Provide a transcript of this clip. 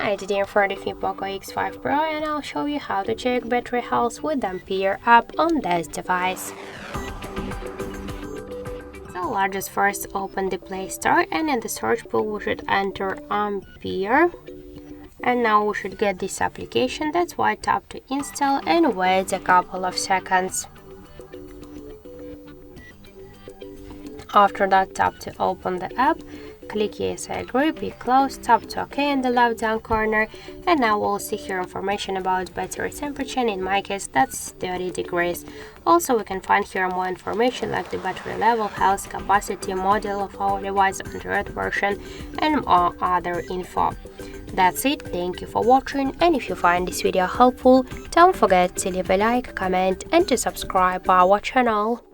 Hi, today I'm for the POCO X5 Pro and I'll show you how to check battery health with Ampere app on this device. So let's just first open the Play Store and in the search bar we should enter Ampere. And now we should get this application, that's why tap to install and wait a couple of seconds. After that, tap to open the app, click yes I agree, be close, tap to OK in the left down corner, and now we'll see here information about battery temperature, and in my case that's 30 degrees. Also we can find here more information like the battery level, health, capacity, model of our device, Android version, and more other info. That's it, thank you for watching, and if you find this video helpful, don't forget to leave a like, comment and to subscribe our channel.